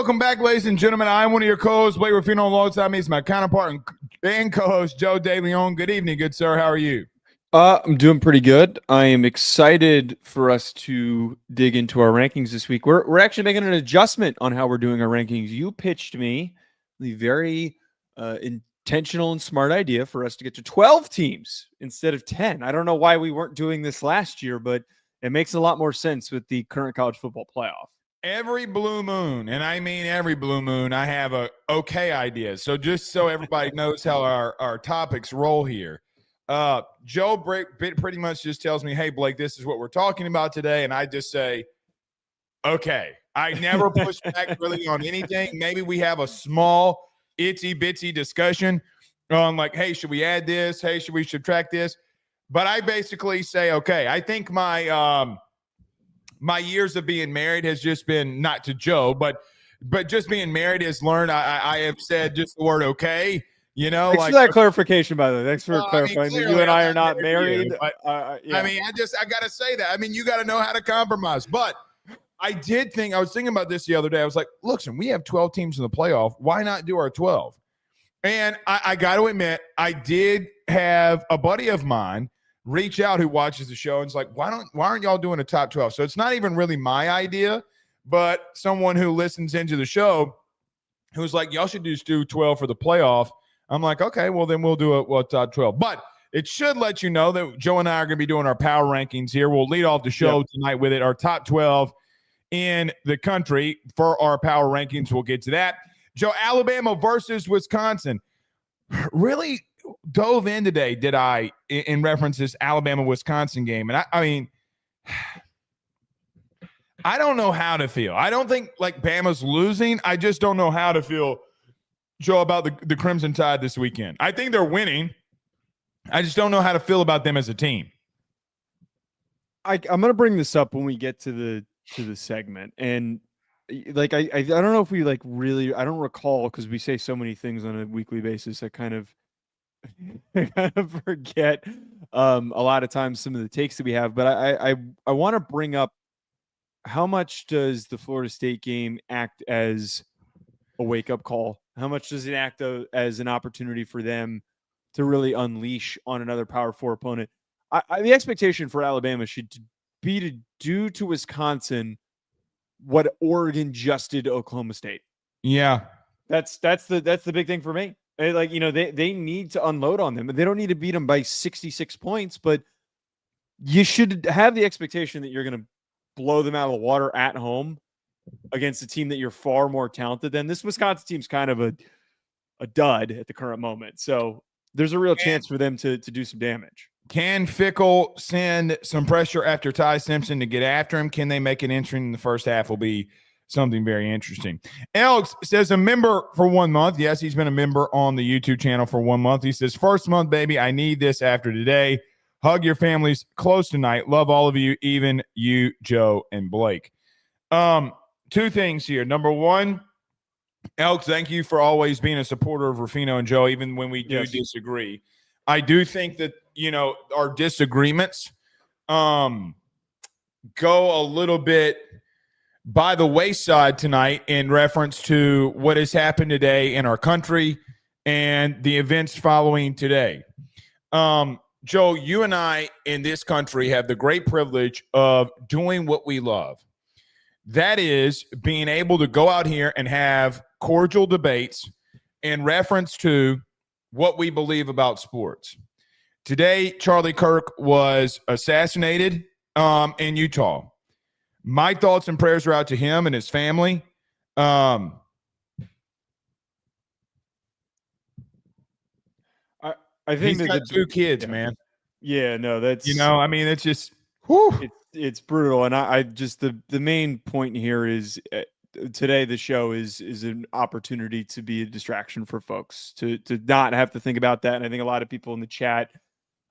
Welcome back, ladies and gentlemen. I'm one of your co-hosts, Blake Ruffino. Alongside me is my counterpart and co-host, Joe DeLeone. Good evening, good sir. How are you? I'm doing pretty good. I am excited for us to dig into our rankings this week. We're actually making an adjustment on how we're doing our rankings. You pitched me the very intentional and smart idea for us to get to 12 teams instead of 10. I don't know why we weren't doing this last year, but it makes a lot more sense with the current college football playoff. Every blue moon, and I mean every blue moon, I have a okay idea. So just so everybody knows how our topics roll here. Joe pretty much just tells me, hey, Blake, this is what we're talking about today. And I just say, okay. I never push back really on anything. Maybe we have a small itsy-bitsy discussion on like, hey, should we add this? Hey, should we subtract this? But I basically say, okay, I think my years of being married has just been, not to Joe, but just being married has learned I have said just the word okay. You know, thanks for that clarification, by the way. Thanks for clarifying that you and I are not married. Yeah. I mean, I got to say that. I mean, you got to know how to compromise. But I was thinking about this the other day. I was like, listen, we have 12 teams in the playoff. Why not do our 12? And I got to admit, I did have a buddy of mine reach out who watches the show and it's like, why aren't y'all doing a top 12? So it's not even really my idea, but someone who listens into the show who's like, y'all should just do 12 for the playoff. I'm like, okay, well, then we'll do a top 12. But it should let you know that Joe and I are going to be doing our power rankings here. We'll lead off the show tonight with it, our top 12 in the country for our power rankings. We'll get to that. Joe, Alabama versus Wisconsin. Really dove in today, did I, in reference to this Alabama-Wisconsin game. And I mean, I don't know how to feel. I don't think, like, Bama's losing. I just don't know how to feel, Joe, about the Crimson Tide this weekend. I think they're winning. I just don't know how to feel about them as a team. I'm going to bring this up when we get to the segment. And like, I don't know if we like really, I don't recall because we say so many things on a weekly basis. I kind of forget a lot of times some of the takes that we have, but I want to bring up how much does the Florida State game act as a wake-up call? How much does it act as an opportunity for them to really unleash on another Power 4 opponent? The expectation for Alabama should be to do to Wisconsin what Oregon just did to Oklahoma State. Yeah. That's the big thing for me. Like, you know, they need to unload on them. They don't need to beat them by 66 points, but you should have the expectation that you're going to blow them out of the water at home against a team that you're far more talented than. This Wisconsin team's kind of a dud at the current moment. So there's a real chance for them to do some damage. Can Fickle send some pressure after Ty Simpson to get after him? Can they make an entry in the first half will be something very interesting. Alex says a member for 1 month. Yes, he's been a member on the YouTube channel for 1 month. He says, first month, baby, I need this after today. Hug your families close tonight. Love all of you, even you, Joe and Blake. Two things here. Number one, Alex, thank you for always being a supporter of Ruffino and Joe, even when we do disagree. I do think that, you know, our disagreements go a little bit by the wayside tonight in reference to what has happened today in our country and the events following today. Joe, you and I in this country have the great privilege of doing what we love. That is being able to go out here and have cordial debates in reference to what we believe about sports. Today, Charlie Kirk was assassinated in Utah. My thoughts and prayers are out to him and his family. I think he's got two kids, man. Yeah, no, that's, you know, I mean, it's just it's brutal. And I just the main point here is today the show is an opportunity to be a distraction for folks to not have to think about that. And I think a lot of people in the chat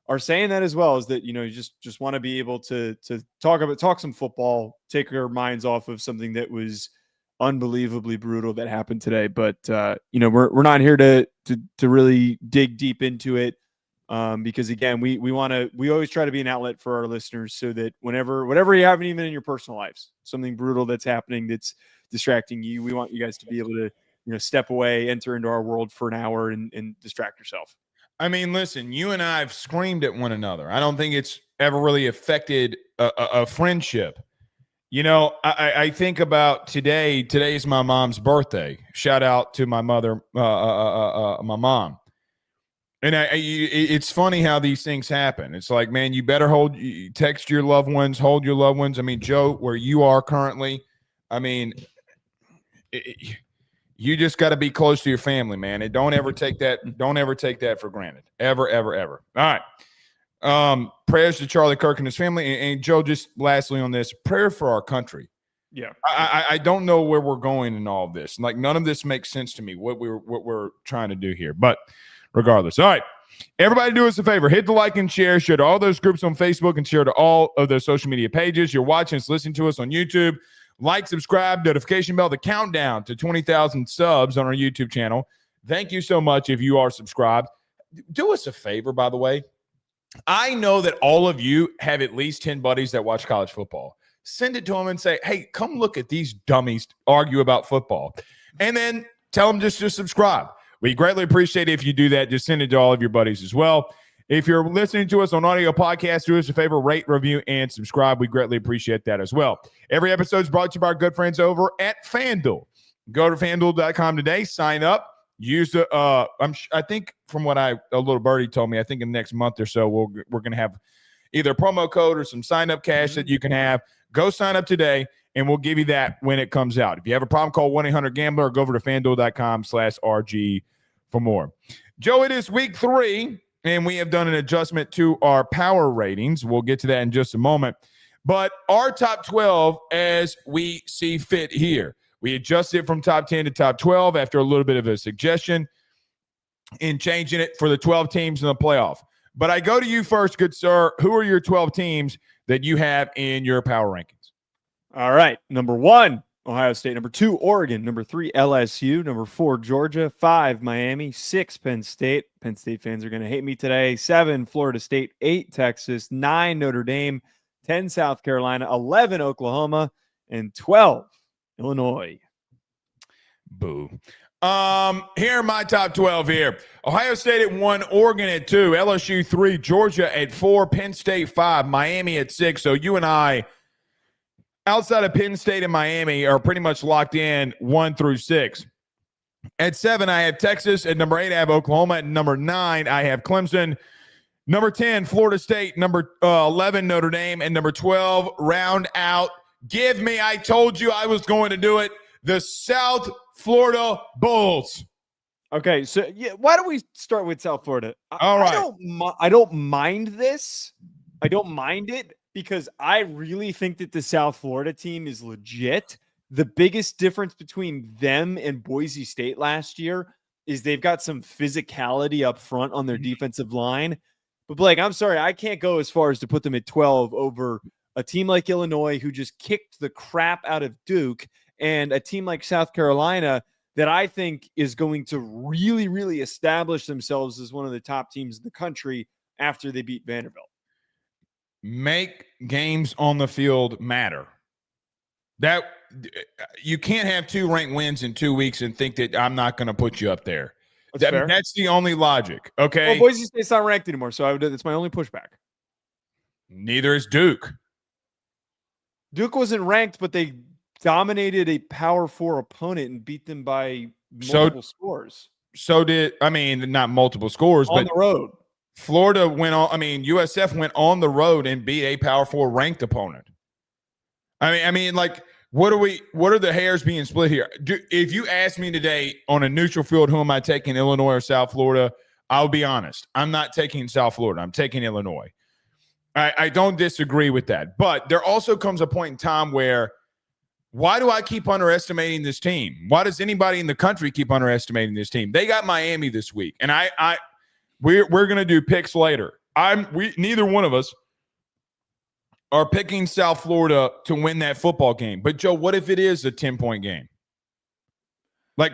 are saying that as well, is that, you know, you just want to be able to talk some football, take your minds off of something that was unbelievably brutal that happened today. But you know, we're not here to really dig deep into it, because again, we always try to be an outlet for our listeners, so that whatever you have, even in your personal lives, something brutal that's happening that's distracting you. We want you guys to be able to, step away, enter into our world for an hour and distract yourself. I mean, listen, you and I have screamed at one another. I don't think it's ever really affected a friendship. I think about today. Today is my mom's birthday. Shout out to my mother, my mom. And it's funny how these things happen. It's like, man, you better text your loved ones, hold your loved ones. I mean, Joe, where you are currently, I mean, you just got to be close to your family, man. And don't ever take that for granted. Ever, ever, ever. All right. Prayers to Charlie Kirk and his family. And Joe, just lastly on this, prayer for our country. Yeah. I don't know where we're going in all of this. Like, none of this makes sense to me, what we're trying to do here. But regardless. All right. Everybody do us a favor. Hit the like and share. Share to all those groups on Facebook and share to all of those social media pages. You're watching us, listening to us on YouTube. Like, subscribe, notification bell, the countdown to 20,000 subs on our YouTube channel. Thank you so much if you are subscribed. Do us a favor, by the way. I know that all of you have at least 10 buddies that watch college football. Send it to them and say, hey, come look at these dummies argue about football. And then tell them just to subscribe. We greatly appreciate it if you do that. Just send it to all of your buddies as well. If you're listening to us on audio podcast, do us a favor, rate, review, and subscribe. We greatly appreciate that as well. Every episode is brought to you by our good friends over at FanDuel. Go to FanDuel.com today, sign up, use the I think from what a little birdie told me, I think in the next month or so we're going to have either a promo code or some sign-up cash that you can have. Go sign up today, and we'll give you that when it comes out. If you have a problem, call 1-800-GAMBLER or go over to FanDuel.com/RG for more. Joe, it is week 3. And we have done an adjustment to our power ratings. We'll get to that in just a moment. But our top 12 as we see fit here. We adjusted from top 10 to top 12 after a little bit of a suggestion in changing it for the 12 teams in the playoff. But I go to you first, good sir. Who are your 12 teams that you have in your power rankings? All right. Number 1, Ohio State. Number 2, Oregon. Number 3, LSU. Number 4, Georgia. 5, Miami. 6, Penn State. Penn State fans are going to hate me today. 7, Florida State. 8, Texas. 9, Notre Dame. 10, South Carolina. 11, Oklahoma. And 12, Illinois. Boo. Here are my top 12 here. Ohio State at 1, Oregon at 2, LSU 3, Georgia at 4, Penn State 5, Miami at 6. So you and I, outside of Penn State and Miami, are pretty much locked in 1 through 6. At 7, I have Texas. At number 8, I have Oklahoma. At number 9, I have Clemson. Number 10, Florida State. Number 11, Notre Dame. And number 12, round out. Give me, I told you I was going to do it, the South Florida Bulls. Okay, so why don't we start with South Florida? All right. I don't mind this. I don't mind it because I really think that the South Florida team is legit. The biggest difference between them and Boise State last year is they've got some physicality up front on their defensive line. But Blake, I'm sorry, I can't go as far as to put them at 12 over a team like Illinois who just kicked the crap out of Duke and a team like South Carolina that I think is going to really, really establish themselves as one of the top teams in the country after they beat Vanderbilt. Make games on the field matter. That you can't have 2 ranked wins in 2 weeks and think that I'm not going to put you up there. That's the only logic. Okay. Well, Boise State's not ranked anymore, so it's my only pushback. Neither is Duke. Duke wasn't ranked, but they dominated a Power 4 opponent and beat them by multiple scores. So not multiple scores, on but the road. Florida went on. USF went on the road and beat a Power 4 ranked opponent. What are the hairs being split here? If you ask me today on a neutral field, who am I taking, Illinois or South Florida? I'll be honest. I'm not taking South Florida. I'm taking Illinois. I don't disagree with that. But there also comes a point in time where, why do I keep underestimating this team? Why does anybody in the country keep underestimating this team? They got Miami this week, and we're going to do picks later. Neither one of us are picking South Florida to win that football game. But Joe, what if it is a 10-point game? Like,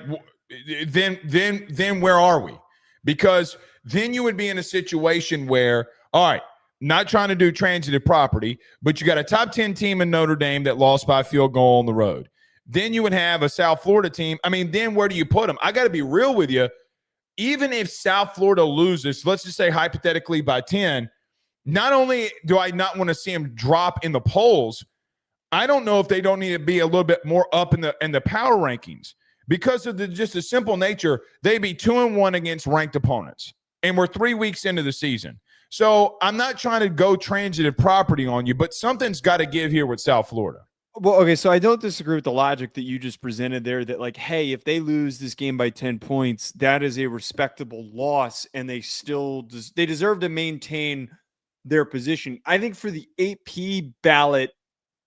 then where are we? Because then you would be in a situation where, all right, not trying to do transitive property, but you got a top 10 team in Notre Dame that lost by a field goal on the road. Then you would have a South Florida team. I mean, then where do you put them? I got to be real with you. Even if South Florida loses, let's just say hypothetically by 10, not only do I not want to see them drop in the polls, I don't know if they don't need to be a little bit more up in the power rankings because of just the simple nature. They'd be 2-1 against ranked opponents, and we're 3 weeks into the season. So I'm not trying to go transitive property on you, but something's got to give here with South Florida. Well, okay, so I don't disagree with the logic that you just presented there that, like, hey, if they lose this game by 10 points, that is a respectable loss, and they deserve to maintain their position. I think for the AP ballot,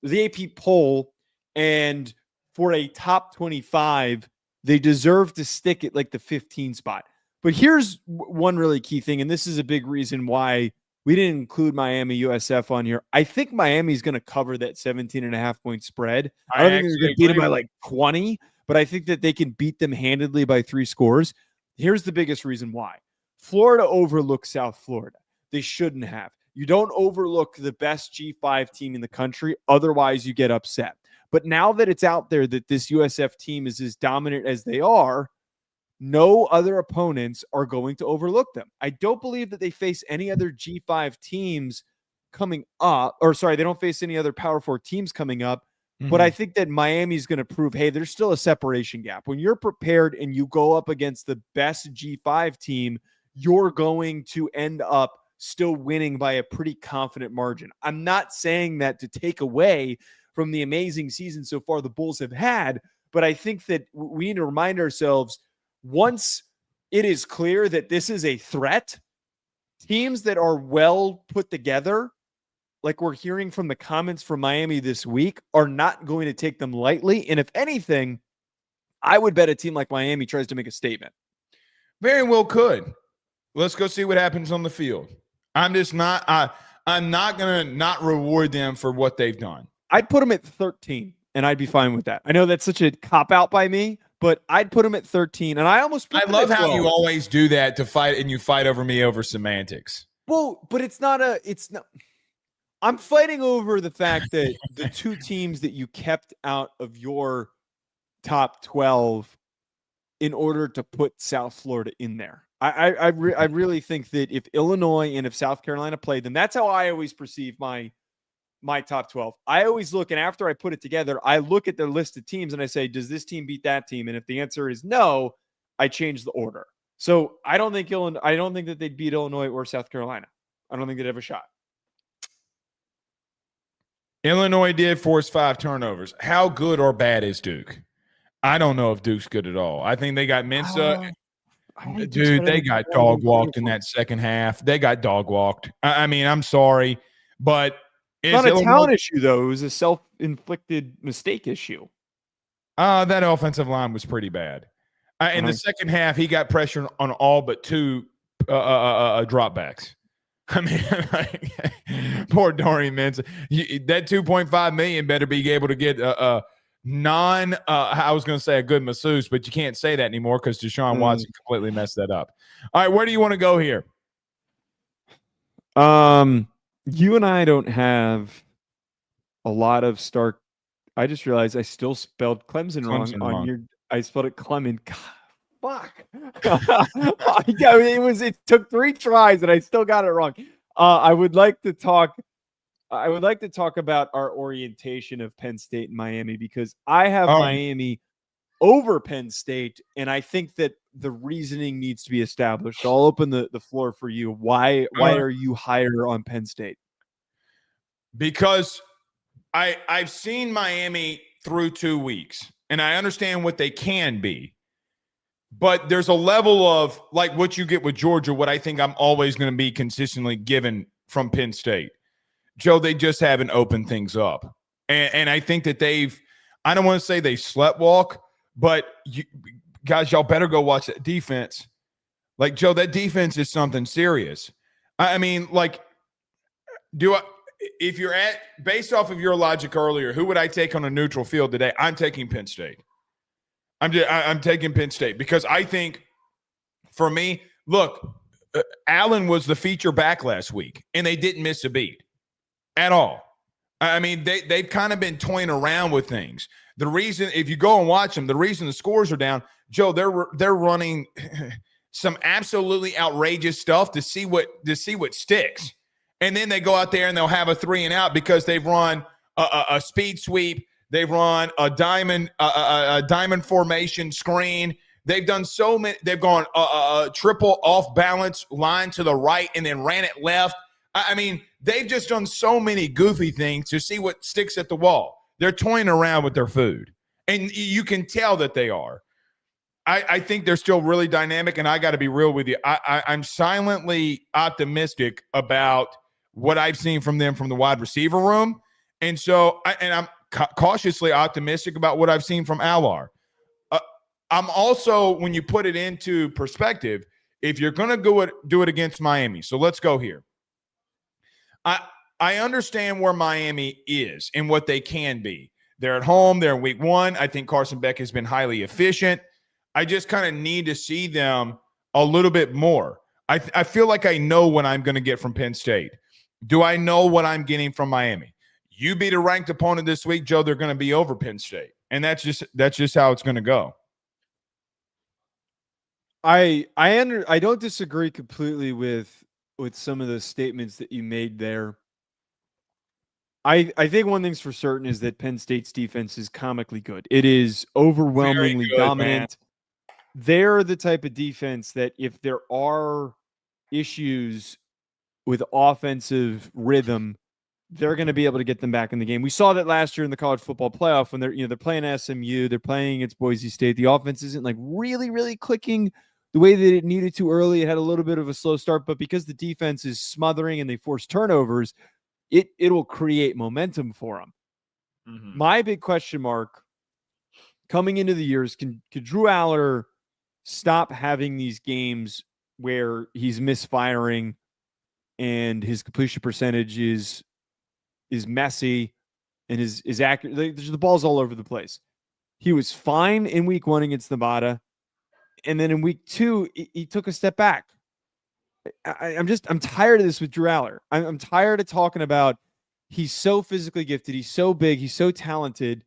the AP poll, and for a top 25, they deserve to stick at like the 15 spot. But here's one really key thing, and this is a big reason why we didn't include Miami USF on here. I think Miami's going to cover that 17.5 point spread. I don't think they're going to beat them by like 20, but I think that they can beat them handedly by 3 scores. Here's the biggest reason why. Florida overlooked South Florida. They shouldn't have. You don't overlook the best G5 team in the country. Otherwise, you get upset. But now that it's out there that this USF team is as dominant as they are, no other opponents are going to overlook them. I don't believe that they face any other G5 teams coming up, or sorry, they don't face any other Power 4 teams coming up. Mm-hmm. But I think that Miami's going to prove, hey, there's still a separation gap. When you're prepared and you go up against the best G5 team, you're going to end up still winning by a pretty confident margin. I'm not saying that to take away from the amazing season so far the Bulls have had, but I think that we need to remind ourselves, once it is clear that this is a threat, teams that are well put together, like we're hearing from the comments from Miami this week, are not going to take them lightly. And if anything, I would bet a team like Miami tries to make a statement. Very well could. Let's go see what happens on the field. I'm not going to not reward them for what they've done. I'd put them at 13, and I'd be fine with that. I know that's such a cop-out by me, but I'd put them at 13, and I almost put them love at 12. How you always do that to fight, and you fight over me over semantics. Well, but it's not. I'm fighting over the fact that the 2 teams that you kept out of your top 12 in order to put South Florida in there. I really think that if Illinois and if South Carolina played them, that's how I always perceive my top 12. I always look, and after I put it together, I look at the list of teams and I say, does this team beat that team? And if the answer is no, I change the order. So I don't think that they'd beat Illinois or South Carolina. I don't think they'd have a shot. Illinois did force 5 turnovers. How good or bad is Duke? I don't know if Duke's good at all. I think they got Mensa. Dude, they got dog walked in that second half. They got dog walked. I mean, I'm sorry, but it's not a talent issue, though. It was a self-inflicted mistake issue. That offensive line was pretty bad. In the second half, he got pressure on all but 2 dropbacks. I mean, poor Dorian Mensa. That $2.5 million better be able to get I was going to say a good masseuse, but you can't say that anymore because Deshaun Watson completely messed that up. All right, where do you want to go here? You and I don't have a lot of Stark. I just realized I still spelled Clemson wrong. I spelled it Clement. God, fuck. It took 3 tries and I still got it wrong. I would like to talk about our orientation of Penn State and Miami, because I have Miami over Penn State, and I think that the reasoning needs to be established. So I'll open the floor for you. Why are you higher on Penn State? Because I've seen Miami through 2 weeks, and I understand what they can be. But there's a level of, like what you get with Georgia, what I think I'm always going to be consistently given from Penn State. Joe, they just haven't opened things up. And I think that I don't want to say they slept walk, but guys, y'all better go watch that defense. Like, Joe, that defense is something serious. I mean, like, if you're based off of your logic earlier, who would I take on a neutral field today? I'm taking Penn State. I'm taking Penn State because I think, for me, look, Allen was the feature back last week, and they didn't miss a beat at all. I mean, they've kind of been toying around with things. The reason, if you go and watch them, the reason the scores are down, Joe, they're running some absolutely outrageous stuff to see what sticks. And then they go out there and they'll have a 3 and out because they've run a speed sweep, they've run a diamond formation screen. They've done so many. They've gone a triple off balance line to the right and then ran it left. I mean, they've just done so many goofy things to see what sticks at the wall. They're toying around with their food, and you can tell that they are. I think they're still really dynamic, and I got to be real with you. I'm silently optimistic about what I've seen from them from the wide receiver room, and so I'm cautiously optimistic about what I've seen from Allar. I'm also, when you put it into perspective, if you're going to do it against Miami, so let's go here. I understand where Miami is and what they can be. They're at home. They're in week 1. I think Carson Beck has been highly efficient. I just kind of need to see them a little bit more. I feel like I know what I'm going to get from Penn State. Do I know what I'm getting from Miami? You beat a ranked opponent this week, Joe, they're going to be over Penn State. And that's just how it's going to go. I don't disagree completely with some of the statements that you made there. I think one thing's for certain is that Penn State's defense is comically good. It is overwhelmingly good, dominant. Man. They're the type of defense that if there are issues with offensive rhythm, they're going to be able to get them back in the game. We saw that last year in the college football playoff when they're playing SMU, they're playing against Boise State. The offense isn't like really, really clicking the way that it needed to early. It had a little bit of a slow start, but because the defense is smothering and they force turnovers, it'll create momentum for them. Mm-hmm. My big question mark coming into the year is could Drew Allar stop having these games where he's misfiring and his completion percentage is messy and is accurate. The ball's all over the place. He was fine in week 1 against Nevada. And then in week 2, he took a step back. I'm tired of this with Drew Allar. I'm tired of talking about he's so physically gifted. He's so big. He's so talented.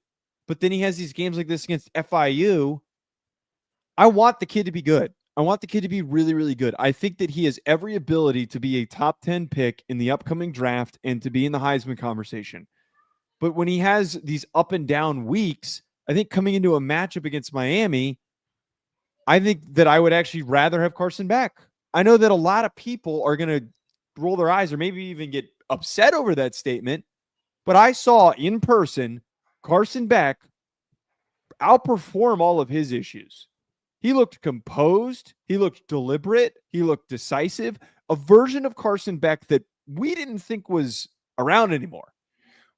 But then he has these games like this against FIU. I want the kid to be good. I want the kid to be really, really good. I think that he has every ability to be a top 10 pick in the upcoming draft and to be in the Heisman conversation. But when he has these up and down weeks, I think coming into a matchup against Miami, I think that I would actually rather have Carson Beck. I know that a lot of people are going to roll their eyes or maybe even get upset over that statement, but I saw in person Carson Beck outperform all of his issues. He looked composed. He looked deliberate. He looked decisive. A version of Carson Beck that we didn't think was around anymore.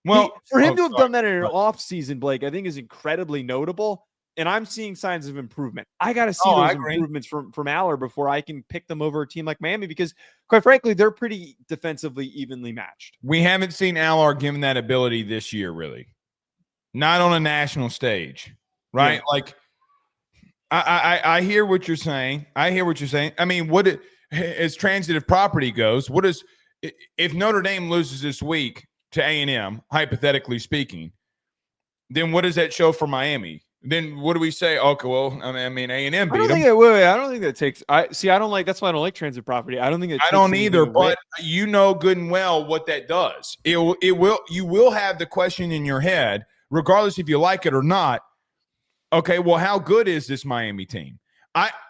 Well, for him to have done that in an offseason, Blake, I think is incredibly notable. And I'm seeing signs of improvement. I got to see those improvements from Allar before I can pick them over a team like Miami because, quite frankly, they're pretty defensively evenly matched. We haven't seen Allar given that ability this year, really. Not on a national stage, right? Yeah. Like, I hear what you're saying. I mean, as transitive property goes, if Notre Dame loses this week to A&M, hypothetically speaking, then what does that show for Miami? Then what do we say? Okay, well, I mean, A&M beat them. I don't think that takes. I don't like. That's why I don't like transit property. I don't think it. I don't either. But you know good and well what that does. You will have the question in your head, regardless if you like it or not. Okay, well, how good is this Miami team?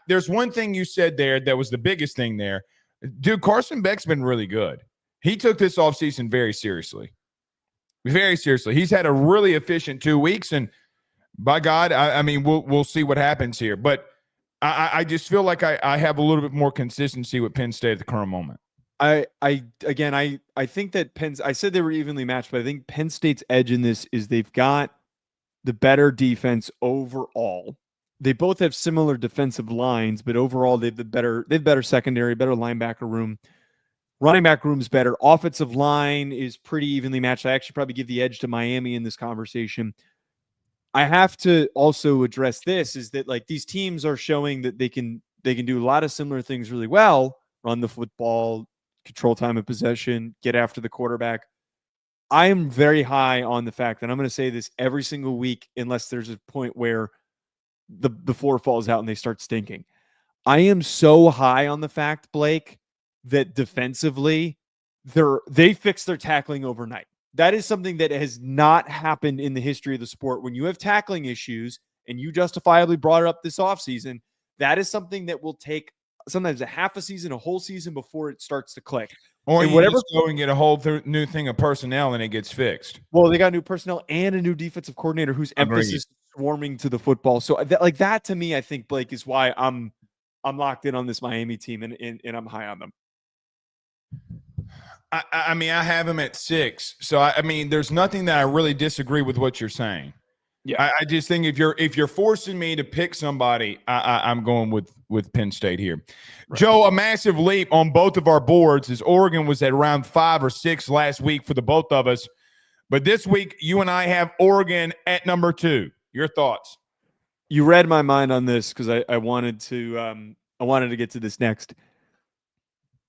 There's one thing you said there that was the biggest thing there. Dude, Carson Beck's been really good. He took this offseason very seriously. Very seriously. He's had a really efficient 2 weeks, and by God, I mean, we'll see what happens here. But I just feel like I have a little bit more consistency with Penn State at the current moment. I think that I said they were evenly matched, but I think Penn State's edge in this is they've got the better defense overall. They both have similar defensive lines, but overall they've better secondary, better linebacker room. Running back room's better. Offensive line is pretty evenly matched. I actually probably give the edge to Miami in this conversation. I have to also address this is that like these teams are showing that they can do a lot of similar things really well. Run the football, control time of possession, get after the quarterback. I am very high on the fact, and I'm going to say this every single week, unless there's a point where the floor falls out and they start stinking. I am so high on the fact, Blake, that defensively they fix their tackling overnight. That is something that has not happened in the history of the sport. When you have tackling issues, and you justifiably brought it up this offseason, that is something that will take sometimes a half a season, a whole season before it starts to click. Or and you whatever, just go and get a whole new thing of personnel and it gets fixed. Well, they got new personnel and a new defensive coordinator whose emphasis is swarming to the football. So that to me, I think, Blake, is why I'm locked in on this Miami team and I'm high on them. I mean, I have them at 6. So I mean, there's nothing that I really disagree with what you're saying. Yeah, I just think if you're forcing me to pick somebody, I'm going with Penn State here. Right. Joe, a massive leap on both of our boards as Oregon was at around 5 or 6 last week for the both of us. But this week, you and I have Oregon at number 2. Your thoughts? You read my mind on this because I wanted to get to this next.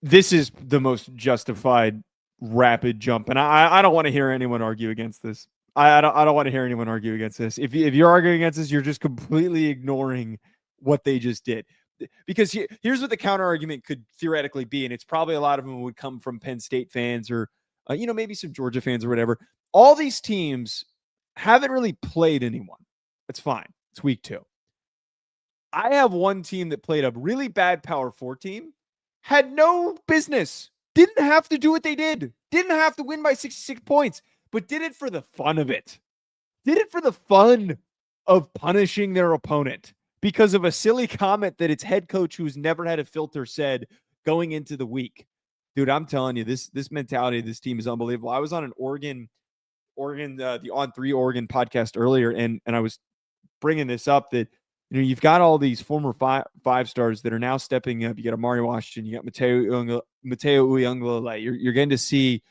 This is the most justified rapid jump, and I don't want to hear anyone argue against this. I don't want to hear anyone argue against this. If you're arguing against this, you're just completely ignoring what they just did. Because here's what the counter argument could theoretically be, and it's probably a lot of them would come from Penn State fans or maybe some Georgia fans or whatever. All these teams haven't really played anyone. That's fine. It's week 2. I have one team that played a really bad Power 4 team, had no business, didn't have to do what they did, didn't have to win by 66 points. But did it for the fun of it. Did it for the fun of punishing their opponent because of a silly comment that its head coach, who's never had a filter, said going into the week. Dude, I'm telling you, this mentality of this team is unbelievable. I was on an Oregon, the On 3 Oregon podcast earlier, and I was bringing this up that you've got all these former five stars that are now stepping up. You got Amari Washington, you got Mateo Uiagalelei. You're getting to see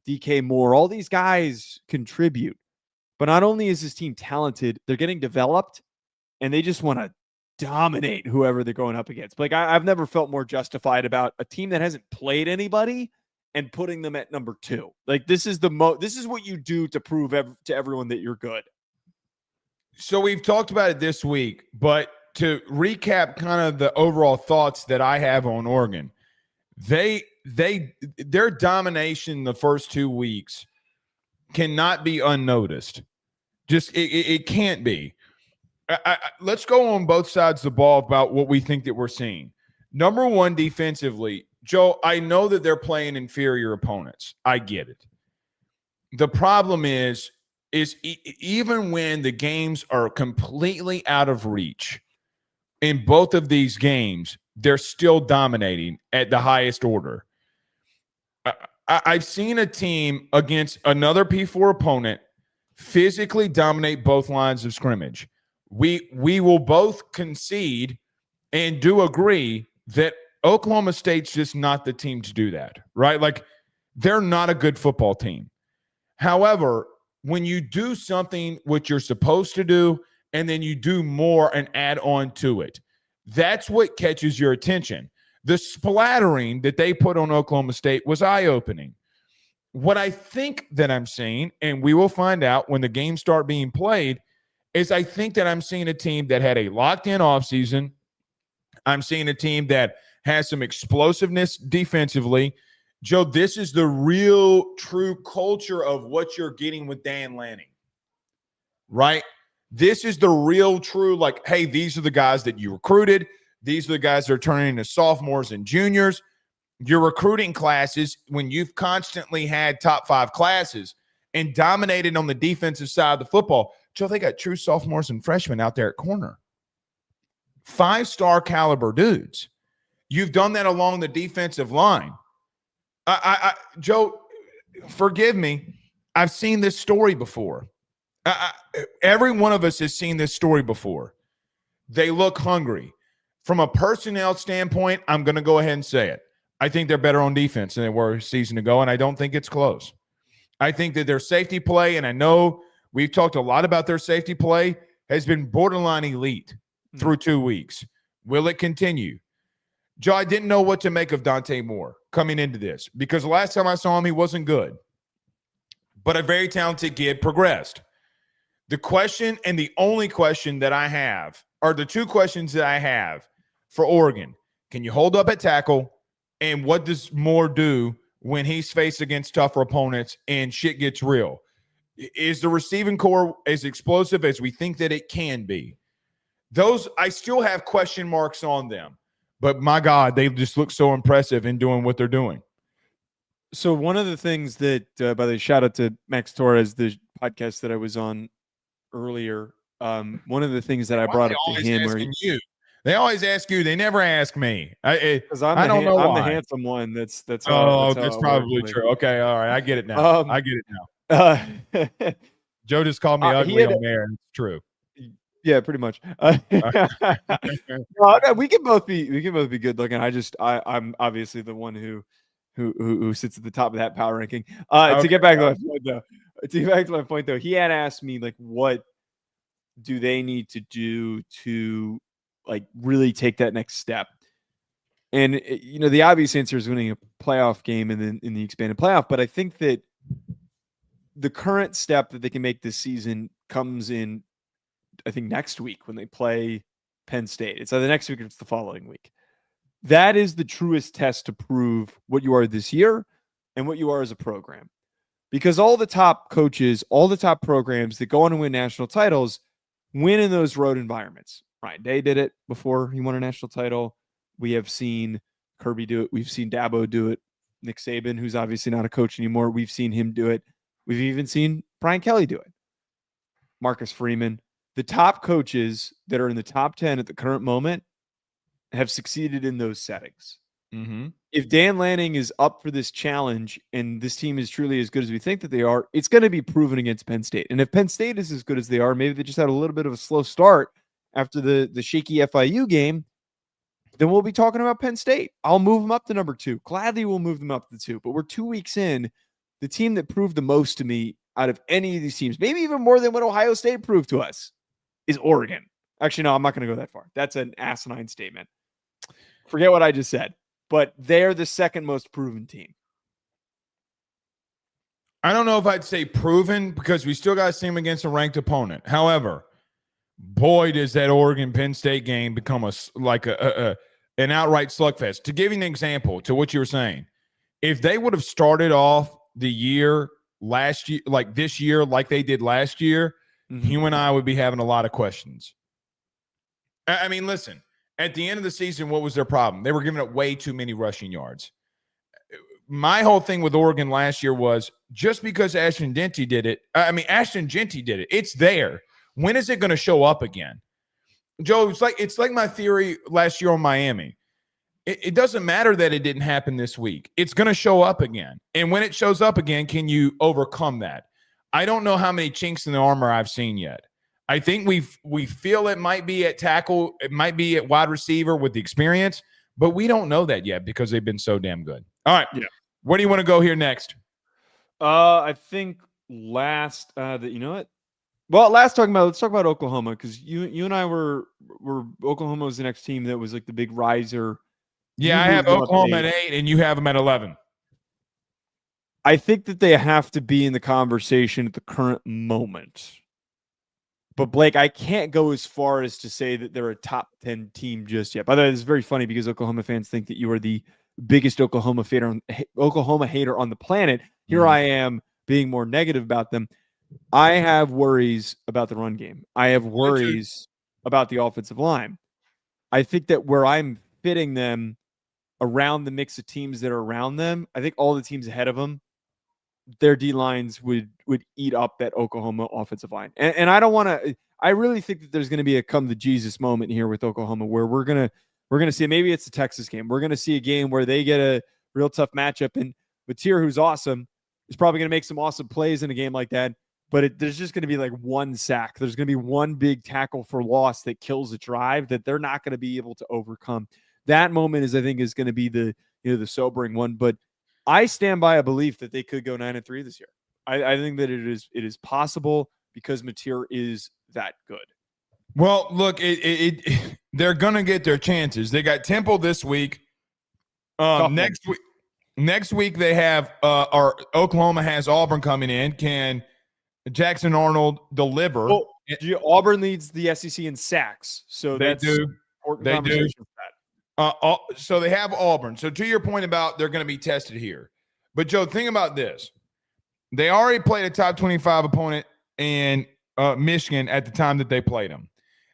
DK Moore. All these guys contribute. But not only is this team talented, they're getting developed, and they just want to dominate whoever they're going up against. Like I've never felt more justified about a team that hasn't played anybody and putting them at number 2. Like this is what you do to prove to everyone that you're good. So we've talked about it this week, but to recap kind of the overall thoughts that I have on Oregon, their domination the first 2 weeks cannot be unnoticed. Just it can't be. Let's go on both sides of the ball about what we think that we're seeing. Number 1, defensively, Joe, I know that they're playing inferior opponents. I get it. The problem is even when the games are completely out of reach, in both of these games, they're still dominating at the highest order. I've seen a team against another P4 opponent physically dominate both lines of scrimmage. We will both concede and do agree that Oklahoma State's just not the team to do that, right? Like, they're not a good football team. However, when you do something what you're supposed to do and then you do more and add on to it, that's what catches your attention. The splattering that they put on Oklahoma State was eye-opening. What I think that I'm seeing, and we will find out when the games start being played, is I think that I'm seeing a team that had a locked-in offseason. I'm seeing a team that has some explosiveness defensively. Joe, this is the real, true culture of what you're getting with Dan Lanning, right? This is the real, true, like, hey, these are the guys that you recruited. These are the guys that are turning into sophomores and juniors. Your recruiting classes, when you've constantly had top 5 classes and dominated on the defensive side of the football, Joe, they got true sophomores and freshmen out there at corner. 5-star caliber dudes. You've done that along the defensive line. Joe, forgive me. I've seen this story before. Every one of us has seen this story before. They look hungry. From a personnel standpoint, I'm going to go ahead and say it. I think they're better on defense than they were a season ago, and I don't think it's close. I think that their safety play, and I know we've talked a lot about their safety play, has been borderline elite through 2 weeks. Will it continue? Joe, I didn't know what to make of Dante Moore coming into this because the last time I saw him, he wasn't good. but a very talented kid, progressed. The question and the only question that I have are the two questions that I have for Oregon. Can you hold up at tackle? And what does Moore do when he's faced against tougher opponents and shit gets real? Is the receiving core as explosive as we think that it can be? Those, I still have question marks on them. But my God, they just look so impressive in doing what they're doing. So one of the things that, by the way, shout out to Max Torres, the podcast that I was on earlier. One of the things that I brought up to him, they always ask you. They never ask me. Because I don't know I'm why. the handsome one. That's that's how probably true. Okay, all right, I get it now. I get it now. Joe just called me ugly on there. It's true. Yeah, pretty much. We can both be good looking. I'm obviously the one who sits at the top of that power ranking. To get back to my point though, he had asked me like, what do they need to do to like really take that next step? And the obvious answer is winning a playoff game and then in the expanded playoff. But I think that the current step that they can make this season comes in, I think, next week when they play Penn State. It's either next week or it's the following week. That is the truest test to prove what you are this year and what you are as a program. Because all the top coaches, all the top programs that go on to win national titles win in those road environments. Ryan Day did it before he won a national title. We have seen Kirby do it. We've seen Dabo do it. Nick Saban, who's obviously not a coach anymore, we've seen him do it. We've even seen Brian Kelly do it. Marcus Freeman. The top coaches that are in the top 10 at the current moment have succeeded in those settings. Mm-hmm. If Dan Lanning is up for this challenge and this team is truly as good as we think that they are, it's going to be proven against Penn State. And if Penn State is as good as they are, maybe they just had a little bit of a slow start after the shaky FIU game, then we'll be talking about Penn State. I'll move them up to number 2. Gladly we'll move them up to 2. But we're 2 weeks in. The team that proved the most to me out of any of these teams, maybe even more than what Ohio State proved to us, is Oregon. Actually, no, I'm not going to go that far. That's an asinine statement. Forget what I just said. But they're the second most proven team. I don't know if I'd say proven because we still got to see them against a ranked opponent. However, boy, does that Oregon-Penn State game become an outright slugfest. To give you an example to what you were saying, if they would have started off the year last year, like this year, like they did last year, you and I would be having a lot of questions. I mean, listen, at the end of the season, what was their problem? They were giving up way too many rushing yards. My whole thing with Oregon last year was just because Ashton Jeanty did it. It's there. When is it going to show up again? Joe, it's like my theory last year on Miami. It doesn't matter that it didn't happen this week. It's going to show up again. And when it shows up again, can you overcome that? I don't know how many chinks in the armor I've seen yet. I think we feel it might be at tackle. It might be at wide receiver with the experience, but we don't know that yet because they've been so damn good. All right. Yeah. Where do you want to go here next? I think last you know what? Well, let's talk about Oklahoma, because you and I were Oklahoma was the next team that was like the big riser. Yeah, I have Oklahoma at 8 and you have them at 11. I think that they have to be in the conversation at the current moment. But Blake, I can't go as far as to say that they're a top 10 team just yet. By the way, it's very funny because Oklahoma fans think that you are the biggest Oklahoma hater on the planet. Here I am being more negative about them. I have worries about the run game. I have worries about the offensive line. I think that where I'm fitting them around the mix of teams that are around them, I think all the teams ahead of them, their D lines would eat up that Oklahoma offensive line. And I don't want to, I really think that there's going to be a come to Jesus moment here with Oklahoma where we're going to see, maybe it's the Texas game. We're going to see a game where they get a real tough matchup, and Mateer, who's awesome, is probably going to make some awesome plays in a game like that. But there's just going to be like one sack. There's going to be one big tackle for loss that kills a drive that they're not going to be able to overcome. That moment is going to be the sobering one. But I stand by a belief that they could go 9-3 this year. I think that it is possible because Mateer is that good. Well, look, they're going to get their chances. They got Temple this week. Next week. Next week they have or Oklahoma has Auburn coming in. Can Jackson Arnold deliver? Well, Auburn leads the SEC in sacks, so they that's do. They do. For that. So they have Auburn. So to your point about they're going to be tested here, but Joe, think about this: they already played a top 25 opponent in Michigan at the time that they played them.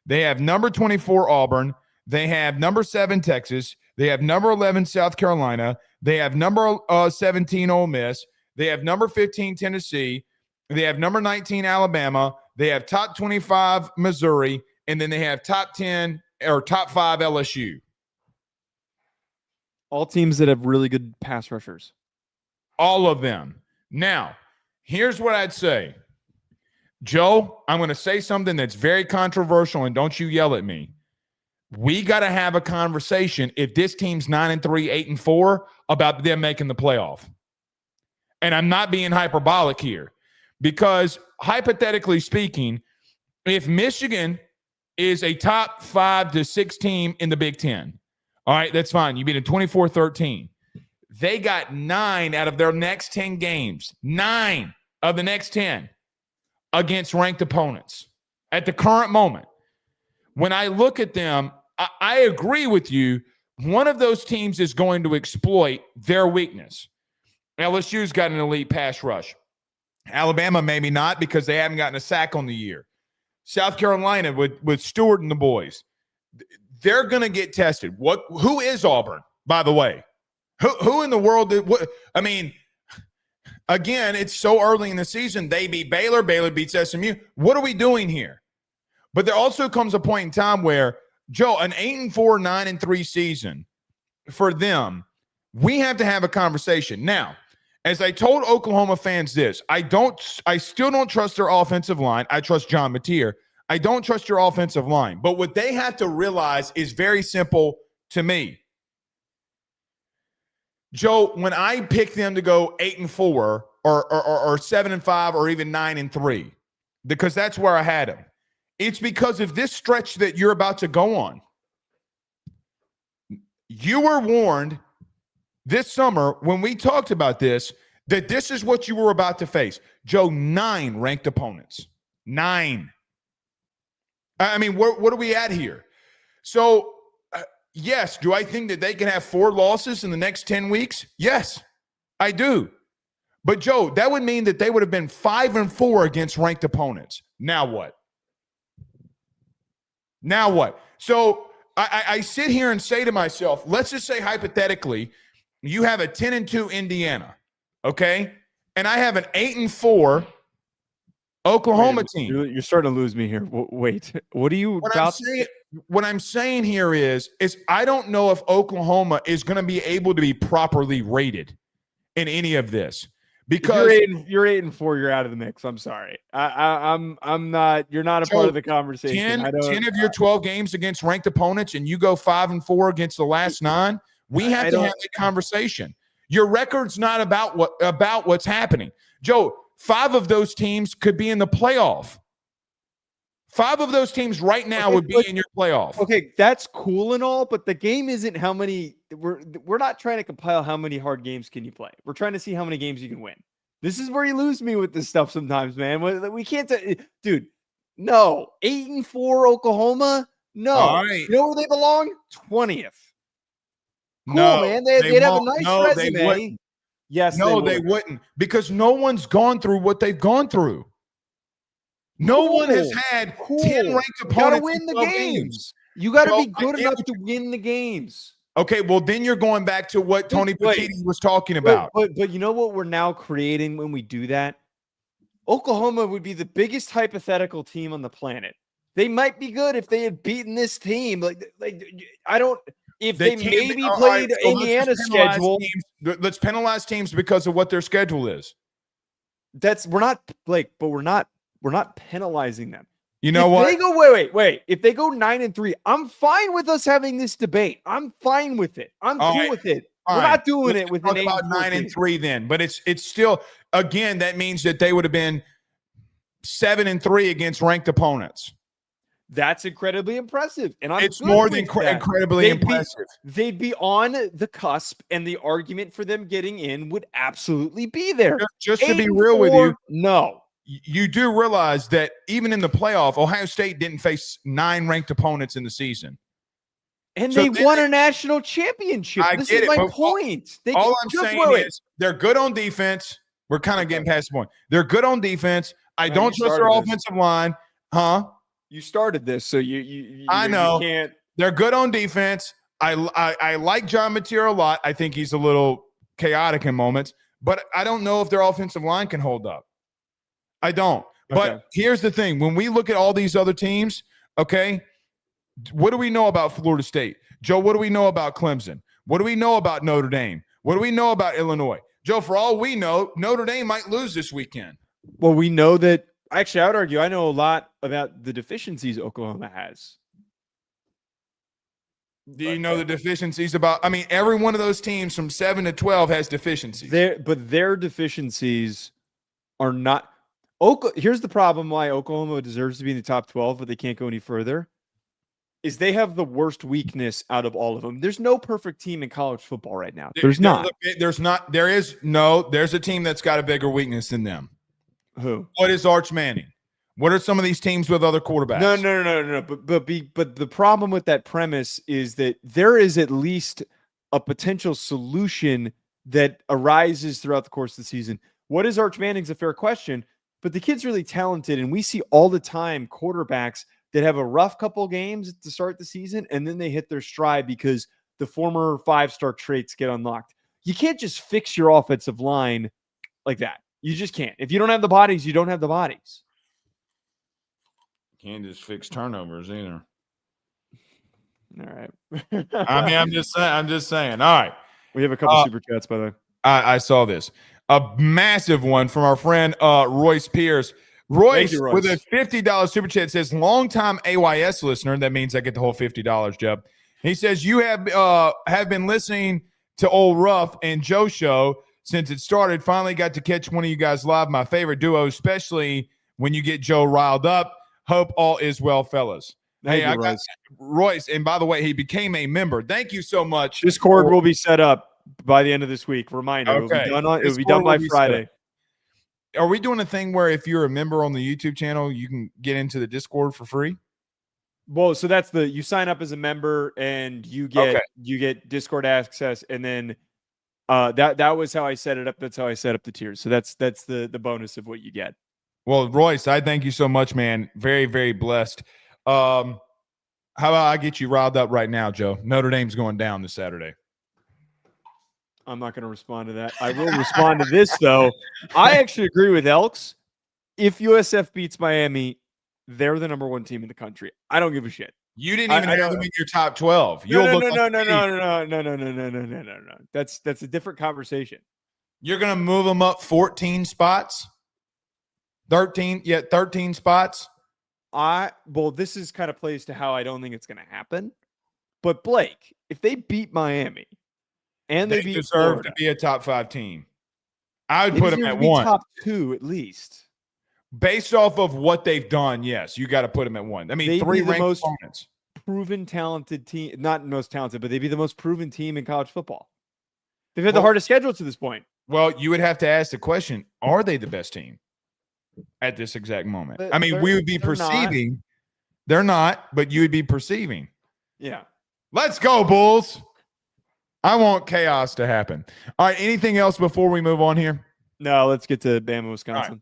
They have number 24 Auburn. They have number 7 Texas. They have number 11 South Carolina. They have number 17 Ole Miss. They have number 15 Tennessee. They have number 19 Alabama. They have top 25 Missouri, and then they have top 10 or top 5 LSU. All teams that have really good pass rushers. All of them. Now, here's what I'd say. Joe, I'm going to say something that's very controversial, and don't you yell at me. We got to have a conversation if this team's 9-3, 8-4 about them making the playoff. And I'm not being hyperbolic here because hypothetically speaking, if Michigan is a top 5 to 6 team in the Big Ten, all right, that's fine. You beat them 24-13. They got 9 out of their next 10 games, 9 of the next 10 against ranked opponents at the current moment. When I look at them, I agree with you. One of those teams is going to exploit their weakness. LSU's got an elite pass rush. Alabama maybe not because they haven't gotten a sack on the year. South Carolina with Stewart and the boys, they're going to get tested. Who is Auburn, by the way? Who in the world I mean, again, it's so early in the season. They beat Baylor. Baylor beats SMU. What are we doing here? But there also comes a point in time where, Joe, an 8-4, 9-3 season for them, we have to have a conversation. Now, as I told Oklahoma fans this, I still don't trust their offensive line. I trust John Mateer. I don't trust your offensive line. But what they have to realize is very simple to me. Joe, when I pick them to go 8-4 or 7-5 or even 9-3, because that's where I had them, it's because of this stretch that you're about to go on. You were warned this summer when we talked about this, that this is what you were about to face. Joe, 9 ranked opponents. 9. I mean, what are we at here? So, yes, do I think that they can have 4 losses in the next 10 weeks? Yes, I do. But, Joe, that would mean that they would have been 5-4 against ranked opponents. Now what? Now what? So I sit here and say to myself, let's just say hypothetically, you have a 10-2 Indiana, okay? And I have an 8-4 Oklahoma team. You're starting to lose me here. Wait, what are you about? What I'm saying here is I don't know if Oklahoma is going to be able to be properly rated in any of this. Because you're 8-4, you're out of the mix. I'm sorry. I'm not. You're not a part of the conversation. 10 of your 12 games against ranked opponents, and you go 5-4 against the last 9. We have to have that conversation. Your record's not about what's happening, Joe. 5 of those teams could be in the playoff. 5 of those teams right now would be in your playoff. Okay, that's cool and all, but the game isn't how many. We're not trying to compile how many hard games can you play. We're trying to see how many games you can win. This is where you lose me with this stuff sometimes, man. We can't, dude. No, 8-4 Oklahoma. No, all right. You know where they belong? 20th. Cool, no, man. They'd have a nice resume. Yes, no, they wouldn't, because no one's gone through what they've gone through. No one has had 10 ranked opponents. You gotta win the games. You got to be good enough to win the games. Okay, well, then you're going back to what Tony Petitti was talking about. But you know what we're now creating when we do that? Oklahoma would be the biggest hypothetical team on the planet. They might be good if they had beaten this team. I don't. If they maybe played Indiana's schedule, let's penalize teams because of what their schedule is. We're not penalizing them. You know what? They go wait. If they go 9-3, I'm fine with us having this debate. I'm fine with it. I'm cool with it. Fine. We're not doing it with an 9-3 then, but it's still, again, that means that they would have been 7-3 against ranked opponents. That's incredibly impressive. And it's more than incredibly impressive. They'd be on the cusp, and the argument for them getting in would absolutely be there. Just to be real with you, no. You do realize that even in the playoff, Ohio State didn't face 9 ranked opponents in the season. And so they won a national championship. This is my point. All I'm saying is they're good on defense. We're kind of getting past the point. They're good on defense. I don't trust their offensive line. Huh? You started this, so you I know. You can't. They're good on defense. I like John Mateer a lot. I think he's a little chaotic in moments, but I don't know if their offensive line can hold up. I don't. Okay. But here's the thing. When we look at all these other teams, okay, what do we know about Florida State? Joe, what do we know about Clemson? What do we know about Notre Dame? What do we know about Illinois? Joe, for all we know, Notre Dame might lose this weekend. Well, we know that. Actually, I would argue I know a lot about the deficiencies Oklahoma has. Do you know the deficiencies about? I mean, every one of those teams from 7 to 12 has deficiencies. But their deficiencies are not. Here's the problem why Oklahoma deserves to be in the top 12, but they can't go any further, is they have the worst weakness out of all of them. There's no perfect team in college football right now. There's not. There's a team that's got a bigger weakness than them. Who? What is Arch Manning? What are some of these teams with other quarterbacks? No. But the problem with that premise is that there is at least a potential solution that arises throughout the course of the season. What is Arch Manning's a fair question, but the kid's really talented, and we see all the time quarterbacks that have a rough couple games to start the season, and then they hit their stride because the former 5-star traits get unlocked. You can't just fix your offensive line like that. You just can't. If you don't have the bodies, you don't have the bodies. Can't just fix turnovers either. All right. I mean, I'm just saying. All right. We have a couple super chats, by the way. I saw this. A massive one from our friend Royce Pierce. Royce, with a $50 super chat, says, longtime AYS listener. That means I get the whole $50, Jeb. He says, you have been listening to Old Ruff and Joe show since it started. Finally got to catch one of you guys live. My favorite duo, especially when you get Joe riled up. Hope all is well, fellas. Thank you, Royce. Royce, and by the way, he became a member. Thank you so much. Discord will be set up by the end of this week. Reminder, okay. It will be done by Friday. Are we doing a thing where if you're a member on the YouTube channel, you can get into the Discord for free? Well, so that's you sign up as a member and you get Discord access, and then that was how I set it up. That's how I set up the tiers. So that's the bonus of what you get. Well, Royce, I thank you so much, man. Very, very blessed. How about I get you riled up right now, Joe? Notre Dame's going down this Saturday. I'm not going to respond to that. I will respond to this, though. I actually agree with Elks. If USF beats Miami, they're the number 1 team in the country. I don't give a shit. You didn't even have them in your top 12. No. That's a different conversation. You're going to move them up 14 spots? 13 spots? Well, this is kind of plays to how I don't think it's going to happen. But Blake, if they beat Miami and they beat deserve Florida, to be a top 5 team. I would put them at 1. Top 2 at least. Based off of what they've done, yes, you got to put them at 1. I mean, 3 ranked opponents. Proven talented team, not most talented, but they'd be the most proven team in college football. They've had the hardest schedule to this point. Well, you would have to ask the question, are they the best team at this exact moment? I mean, we would be perceiving. They're not, but you would be perceiving. Yeah. Let's go, Bulls. I want chaos to happen. All right, anything else before we move on here? No, let's get to Bama, Wisconsin. Right.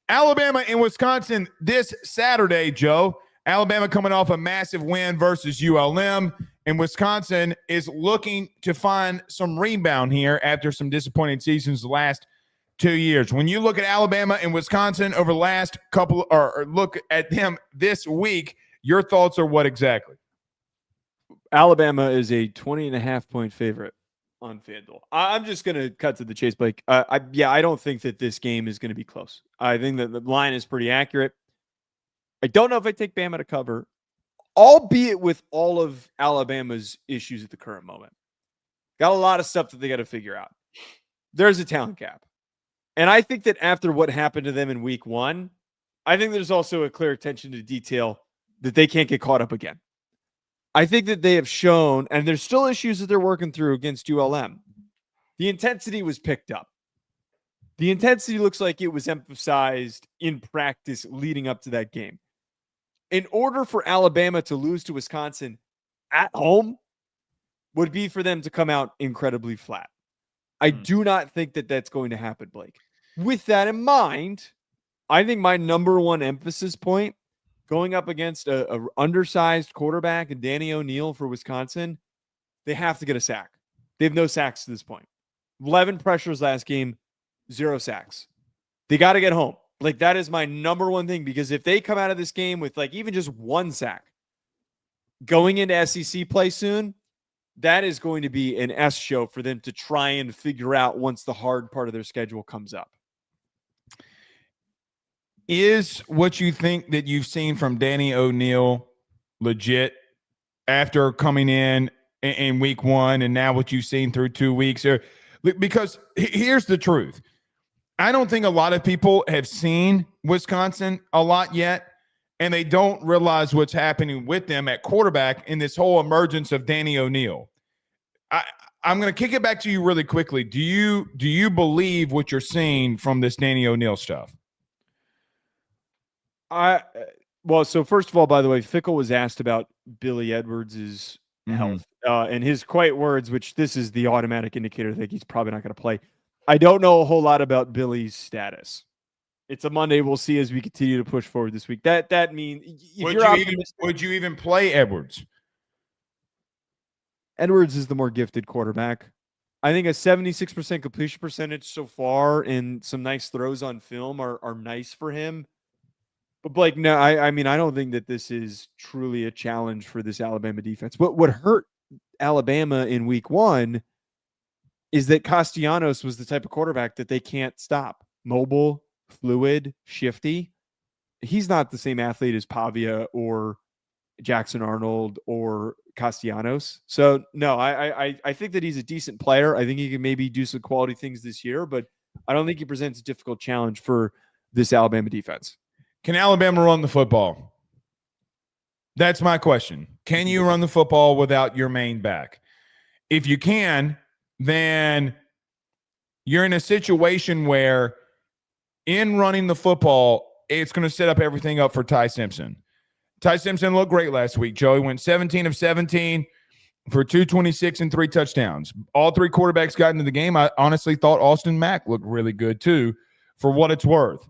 Alabama and Wisconsin this Saturday, Joe. Alabama coming off a massive win versus ULM, and Wisconsin is looking to find some rebound here after some disappointing seasons the last 2 years. When you look at Alabama and Wisconsin over the last couple, or look at them this week, your thoughts are what exactly? Alabama is a 20.5-point favorite on FanDuel. I'm just going to cut to the chase, Blake. I don't think that this game is going to be close. I think that the line is pretty accurate. I don't know if I take Bama to cover, albeit with all of Alabama's issues at the current moment. Got a lot of stuff that they got to figure out. There's a talent gap. And I think that after what happened to them in week 1, I think there's also a clear attention to detail that they can't get caught up again. I think that they have shown, and there's still issues that they're working through against ULM. The intensity was picked up. The intensity looks like it was emphasized in practice leading up to that game. In order for Alabama to lose to Wisconsin at home would be for them to come out incredibly flat. I do not think that that's going to happen, Blake. With that in mind, I think my number one emphasis point going up against a undersized quarterback and Danny O'Neal for Wisconsin, they have to get a sack. They have no sacks to this point. 11 pressures last game, 0 sacks. They got to get home. Like, that is my number one thing, because if they come out of this game with like even just 1 sack going into SEC play soon, that is going to be an S show for them to try and figure out once the hard part of their schedule comes up. Is what you think that you've seen from Danny O'Neal legit after coming in week 1 and now what you've seen through 2 weeks? Because here's the truth. I don't think a lot of people have seen Wisconsin a lot yet, and they don't realize what's happening with them at quarterback in this whole emergence of Danny O'Neal. I'm going to kick it back to you really quickly. Do you believe what you're seeing from this Danny O'Neal stuff? Well, so first of all, by the way, Fickle was asked about Billy Edwards' health, and his quiet words, which this is the automatic indicator that he's probably not going to play. I don't know a whole lot about Billy's status. It's a Monday. We'll see as we continue to push forward this week. That means would you even play Edwards? Edwards is the more gifted quarterback. I think a 76% completion percentage so far and some nice throws on film are nice for him. But Blake, no, I mean, I don't think that this is truly a challenge for this Alabama defense. What hurt Alabama in week 1 is that Castellanos was the type of quarterback that they can't stop. Mobile, fluid, shifty. He's not the same athlete as Pavia or Jackson Arnold or Castellanos. So, no, I think that he's a decent player. I think he can maybe do some quality things this year, but I don't think he presents a difficult challenge for this Alabama defense. Can Alabama run the football? That's my question. Can you run the football without your main back? If you can, then you're in a situation where in running the football, it's going to set up everything up for Ty Simpson. Ty Simpson looked great last week, Joey. Went 17 of 17 for 226 and 3 touchdowns. All 3 quarterbacks got into the game. I honestly thought Austin Mack looked really good too, for what it's worth.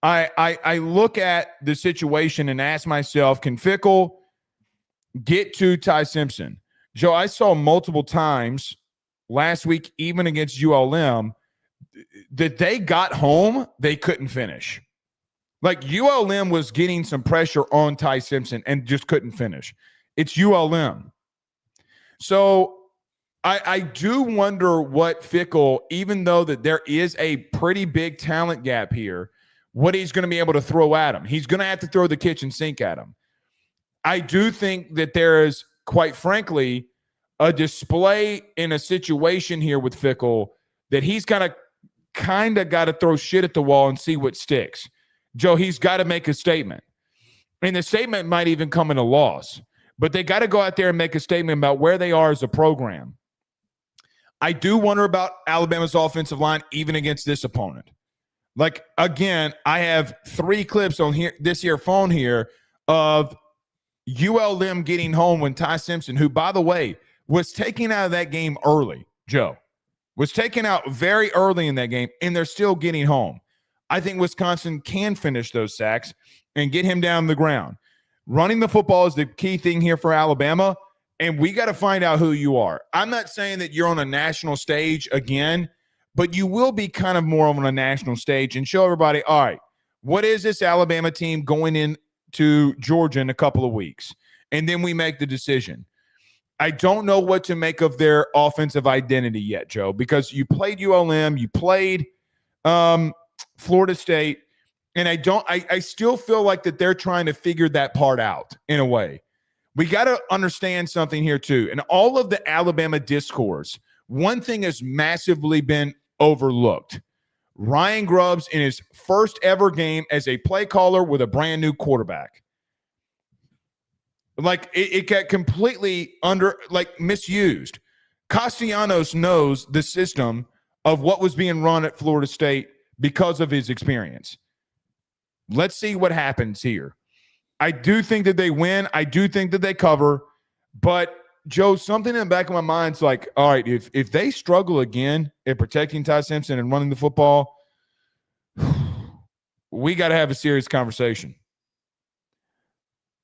I look at the situation and ask myself, can Fickle get to Ty Simpson? Joe, I saw multiple times last week, even against ULM, that they got home, they couldn't finish. Like ULM was getting some pressure on Ty Simpson and just couldn't finish. It's ULM. So I do wonder what Fickle, even though that there is a pretty big talent gap here, what he's going to be able to throw at him. He's going to have to throw the kitchen sink at him. I do think that there is, quite frankly, a display in a situation here with Fickle that he's kind of got to throw shit at the wall and see what sticks. Joe, he's got to make a statement. And the statement might even come in a loss. But they got to go out there and make a statement about where they are as a program. I do wonder about Alabama's offensive line, even against this opponent. Like, again, I have 3 clips on here, this here phone here, of ULM getting home when Ty Simpson, who, by the way, was taken out of that game early, Joe, was taken out very early in that game, and they're still getting home. I think Wisconsin can finish those sacks and get him down the ground. Running the football is the key thing here for Alabama, and we got to find out who you are. I'm not saying that you're on a national stage again, but you will be kind of more on a national stage and show everybody, all right, what is this Alabama team going into Georgia in a couple of weeks? And then we make the decision. I don't know what to make of their offensive identity yet, Joe, because you played ULM, you played Florida State, and I still feel like that they're trying to figure that part out in a way. We got to understand something here too. And all of the Alabama discourse, one thing has massively been overlooked. Ryan Grubbs in his first ever game as a play caller with a brand new quarterback. Like it got completely misused. Castellanos knows the system of what was being run at Florida State because of his experience. Let's see what happens here. I do think that they win. I do think that they cover. But, Joe, something in the back of my mind is like, all right, if they struggle again at protecting Ty Simpson and running the football, we got to have a serious conversation.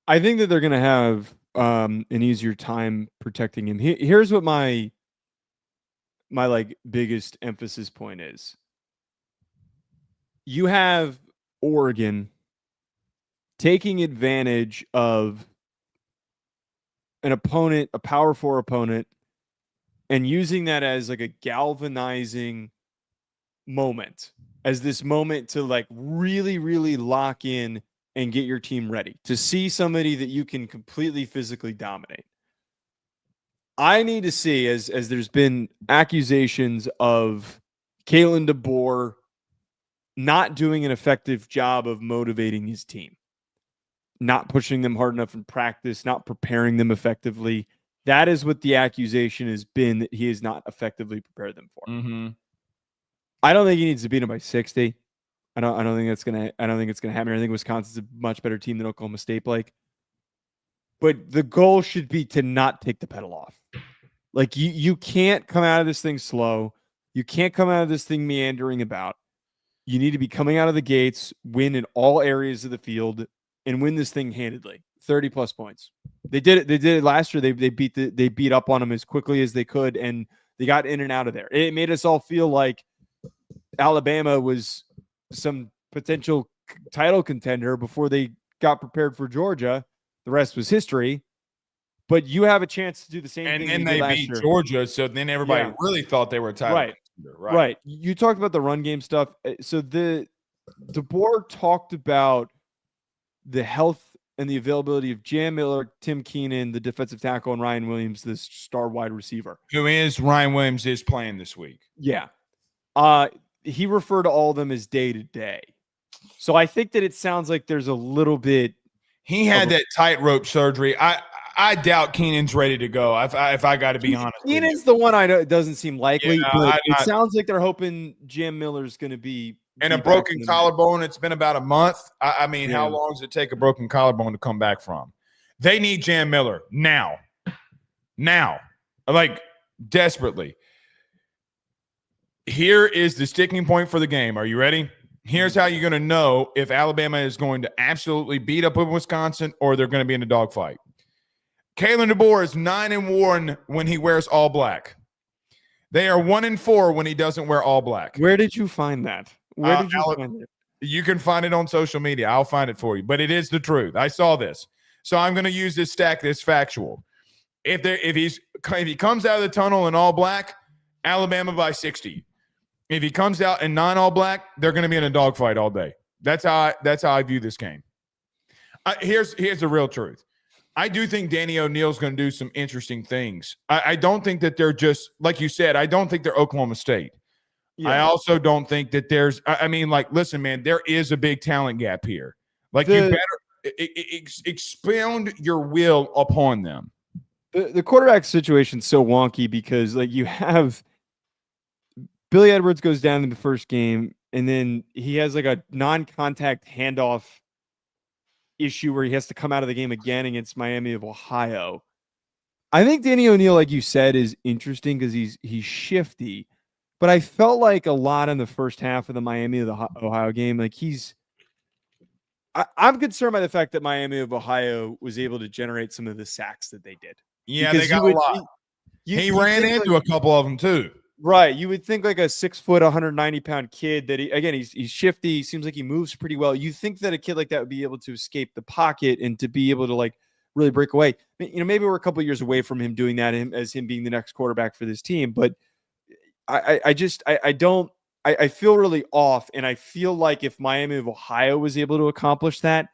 I think that they're going to have an easier time protecting him. Here's what my biggest emphasis point is. You have Oregon taking advantage of an opponent, a Power 4 opponent, and using that as like a galvanizing moment, as this moment to like really, really lock in and get your team ready to see somebody that you can completely physically dominate. I need to see, as there's been accusations of Kalen DeBoer not doing an effective job of motivating his team, not pushing them hard enough in practice, not preparing them effectively. That is what the accusation has been, that he has not effectively prepared them for. Mm-hmm. I don't think he needs to beat him by 60. I don't think it's gonna happen. I think Wisconsin's a much better team than Oklahoma State, Blake. But the goal should be to not take the pedal off. Like you can't come out of this thing slow. You can't come out of this thing meandering about. You need to be coming out of the gates, win in all areas of the field, and win this thing handedly. 30 plus points. They did it. They did it last year. They beat up on them as quickly as they could, and they got in and out of there. It made us all feel like Alabama was some potential title contender before they got prepared for Georgia. The rest was history. But you have a chance to do the same thing. And then they beat Georgia, so then everybody really thought they were a title contender. Right. You talked about the run game stuff. So DeBoer talked about the health and the availability of Jam Miller, Tim Keenan, the defensive tackle, and Ryan Williams, the star wide receiver. Ryan Williams is playing this week. Yeah. He referred to all of them as day-to-day. So I think that it sounds like there's a little bit. He had that tightrope surgery. I doubt Keenan's ready to go. If I got to be honest, Keenan's the one I know. It doesn't seem likely. Yeah, but it sounds like they're hoping Jam Miller's going to be. And a broken collarbone. It's been about a month. I mean, how long does it take a broken collarbone to come back from? They need Jam Miller now, like desperately. Here is the sticking point for the game. Are you ready? Here's how you're going to know if Alabama is going to absolutely beat up with Wisconsin or they're going to be in a dogfight. Kalen DeBoer is 9-1 when he wears all black. They are 1-4 when he doesn't wear all black. Where did you find that? Where did you find it? You can find it on social media. I'll find it for you. But it is the truth. I saw this. So I'm going to use this stack that's factual. If he comes out of the tunnel in all black, Alabama by 60. If he comes out in non-all black, they're going to be in a dogfight all day. That's how I view this game. Here's the real truth. I do think Danny O'Neal's going to do some interesting things. I don't think that they're just, like you said, I don't think they're Oklahoma State. Yeah. I also don't think that there's, listen, man, there is a big talent gap here. Like you better expound your will upon them. The quarterback situation's so wonky because like you have Billy Edwards goes down in the first game, and then he has like a non-contact handoff issue where he has to come out of the game again against Miami of Ohio. I think Danny O'Neal, like you said, is interesting because he's shifty, but I felt like a lot in the first half of the Miami of the Ohio game. Like I'm concerned by the fact that Miami of Ohio was able to generate some of the sacks that they did. Yeah, they got a lot. He ran into a couple of them too. Right. You would think like a 6 foot, 190-pound kid that he's shifty. Seems like he moves pretty well. You think that a kid like that would be able to escape the pocket and to be able to like really break away. You know, maybe we're a couple of years away from him doing that as him being the next quarterback for this team. But I feel really off. And I feel like if Miami of Ohio was able to accomplish that,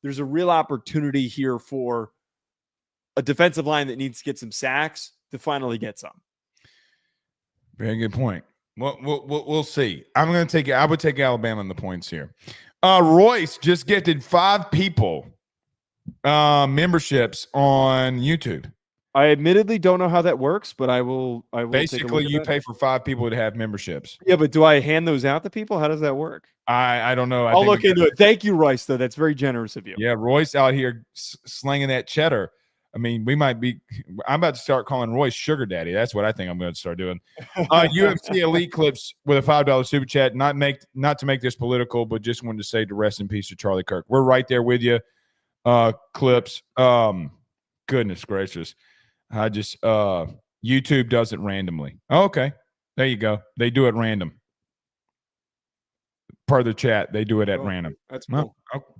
there's a real opportunity here for a defensive line that needs to get some sacks to finally get some. Very good point. We'll see. I would take Alabama in the points here. Royce just gifted 5 people memberships on YouTube. I admittedly don't know how that works, but I will Basically, take a you look at pay for 5 people to have memberships. Yeah, but do I hand those out to people? How does that work? I don't know. I'll look into it. Thank you, Royce, though. That's very generous of you. Yeah, Royce out here slinging that cheddar. I mean, I'm about to start calling Royce Sugar Daddy. That's what I think I'm going to start doing. UFC Elite Clips with a $5 super chat. Not to make this political, but just wanted to say to rest in peace to Charlie Kirk. We're right there with you. Clips. Goodness gracious. I just YouTube does it randomly. Oh, okay. There you go. They do it random. Per the chat, they do it at random. That's cool.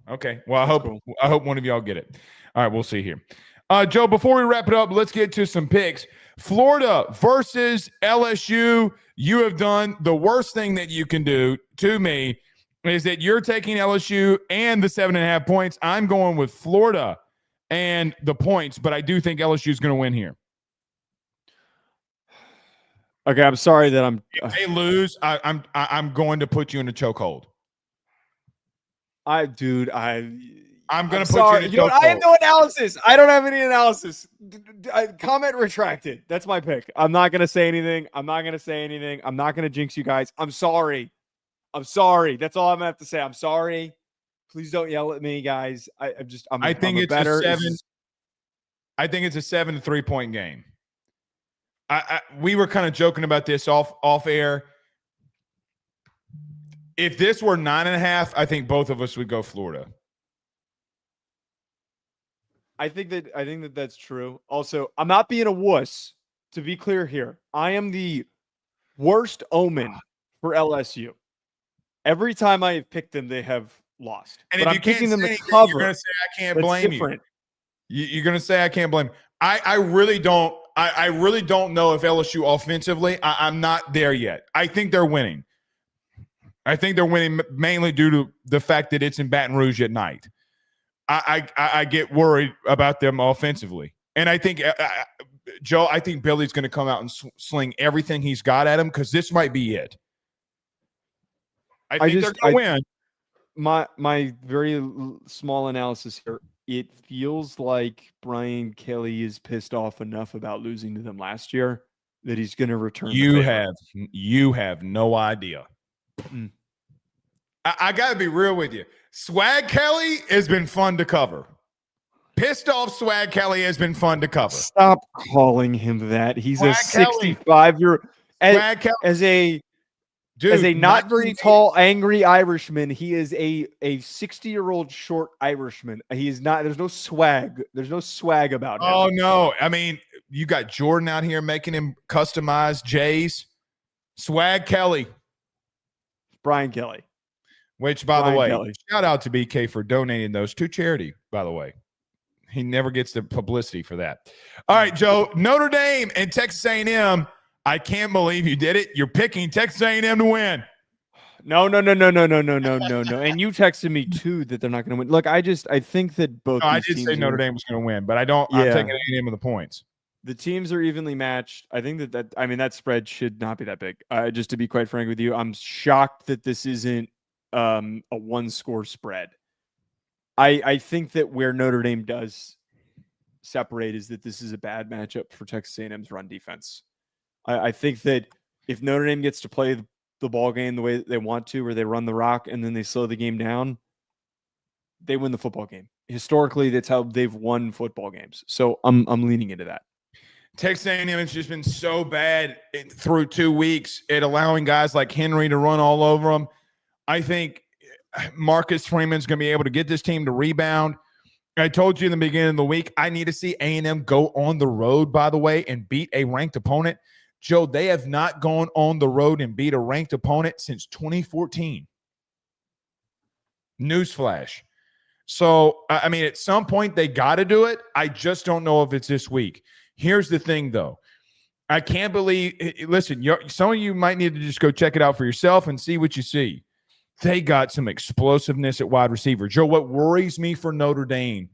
Okay. Well, I hope one of y'all get it. All right, we'll see here. Joe, before we wrap it up, let's get to some picks. Florida versus LSU. You have done the worst thing that you can do to me is that you're taking LSU and the 7.5 points. I'm going with Florida and the points, but I do think LSU is going to win here. Okay, I'm sorry that I'm. If they lose, I'm going to put you in a chokehold. I'm going to put you in a chokehold. I have no analysis. I don't have any analysis. Comment retracted. That's my pick. I'm not going to say anything. I'm not going to jinx you guys. I'm sorry. That's all I'm going to have to say. I'm sorry. Please don't yell at me, guys. I think it's a 7 to 3 point game. We were kind of joking about this off air. If this were 9.5, I think both of us would go Florida. I think that that's true. Also, I'm not being a wuss. To be clear here, I am the worst omen for LSU. Every time I have picked them, they have lost. And but if I'm you can't picking them say to cover. You're going to say I can't blame you. You're going to say I can't blame you. I really don't. I really don't know if LSU offensively. I'm not there yet. I think they're winning. I think they're winning mainly due to the fact that it's in Baton Rouge at night. I get worried about them offensively. And I think, Joe, I think Billy's going to come out and sling everything he's got at him because this might be it. I think they're going to win. My very small analysis here, it feels like Brian Kelly is pissed off enough about losing to them last year that he's going to return. You have no idea. I got to be real with you. Swag Kelly has been fun to cover. Pissed off Swag Kelly has been fun to cover. Stop calling him that. He's a 65-year-old. As a not very tall, angry Irishman, he is a 60-year-old short Irishman. He is not. There's no swag. There's no swag about him. Oh no! I mean, you got Jordan out here making him customize J's. Swag Kelly, Brian Kelly. Which, by the way, shout out to BK for donating those to charity. By the way, he never gets the publicity for that. All right, Joe. Notre Dame and Texas A&M. I can't believe you did it. You're picking Texas A&M to win. No. And you texted me too that they're not going to win. Look, I think that both. I did say Notre Dame was going to win, but I don't. Yeah. I'm taking A&M with the points. The teams are evenly matched. I think that spread should not be that big. Just to be quite frank with you, I'm shocked that this isn't a one-score spread. I think that where Notre Dame does separate is that this is a bad matchup for Texas A&M's run defense. I think that if Notre Dame gets to play the ball game the way that they want to, where they run the rock and then they slow the game down, they win the football game. Historically, that's how they've won football games. So I'm leaning into that. Texas A&M has just been so bad through 2 weeks at allowing guys like Henry to run all over them. I think Marcus Freeman's going to be able to get this team to rebound. I told you in the beginning of the week, I need to see A&M go on the road, by the way, and beat a ranked opponent. Joe, they have not gone on the road and beat a ranked opponent since 2014. Newsflash. So, I mean, at some point, they got to do it. I just don't know if it's this week. Here's the thing, though. I can't believe – listen, some of you might need to just go check it out for yourself and see what you see. They got some explosiveness at wide receiver. Joe, what worries me for Notre Dame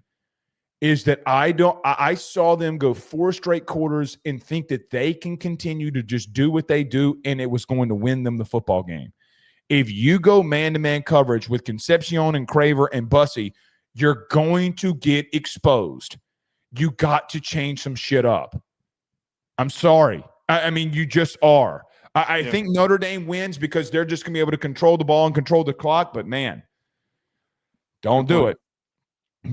is that I saw them go 4 straight quarters and think that they can continue to just do what they do, and it was going to win them the football game. If you go man-to-man coverage with Concepcion and Craver and Bussey, You're going to get exposed. You got to change some shit up. I'm sorry. I mean, you just are. I think Notre Dame wins because they're just going to be able to control the ball and control the clock. But, man, don't do it.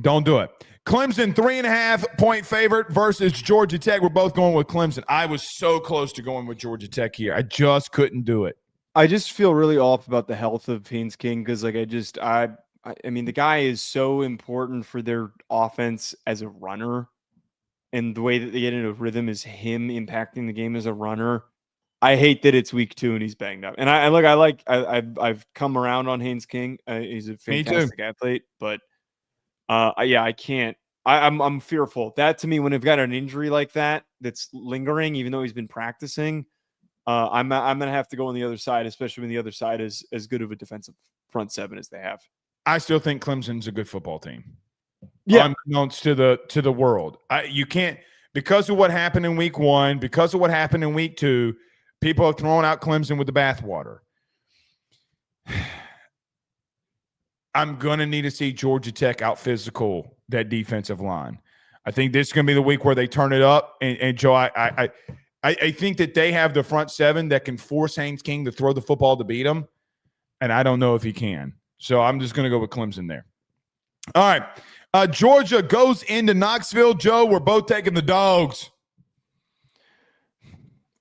Don't do it. Clemson, 3.5-point favorite versus Georgia Tech. We're both going with Clemson. I was so close to going with Georgia Tech here. I just couldn't do it. I just feel really off about the health of Haynes King because, like, I mean, the guy is so important for their offense as a runner, and the way that they get into a rhythm is him impacting the game as a runner. I hate that it's week 2 and he's banged up. And I've come around on Haynes King. He's a fantastic athlete, but I can't. I'm fearful that, to me, when they've got an injury like that that's lingering, even though he's been practicing, I'm gonna have to go on the other side, especially when the other side is as good of a defensive front seven as they have. I still think Clemson's a good football team. Yeah, unbeknownst to the world. You can't, because of what happened in week 1, because of what happened in week 2. People have thrown out Clemson with the bathwater. I'm going to need to see Georgia Tech out physical that defensive line. I think this is going to be the week where they turn it up. And Joe, I think that they have the front seven that can force Haynes King to throw the football to beat him. And I don't know if he can. So I'm just going to go with Clemson there. All right. Georgia goes into Knoxville. Joe, we're both taking the Dogs.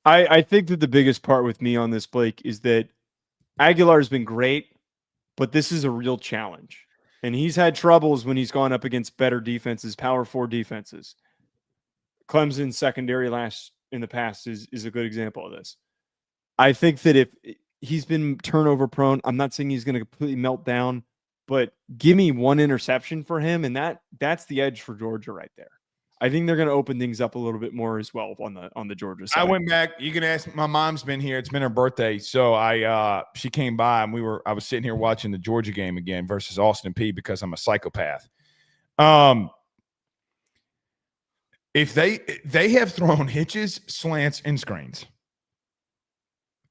I think that the biggest part with me on this, Blake, is that Aguilar's been great, but this is a real challenge. And he's had troubles when he's gone up against better defenses, Power 4 defenses. Clemson's secondary in the past is a good example of this. I think that if he's been turnover prone, I'm not saying he's going to completely melt down, but give me one interception for him, and that's the edge for Georgia right there. I think they're going to open things up a little bit more as well on the Georgia side. I went back. You can ask. My mom's been here. It's been her birthday, so she came by and I was sitting here watching the Georgia game again versus Austin Peay because I'm a psychopath. If they have thrown hitches, slants, and screens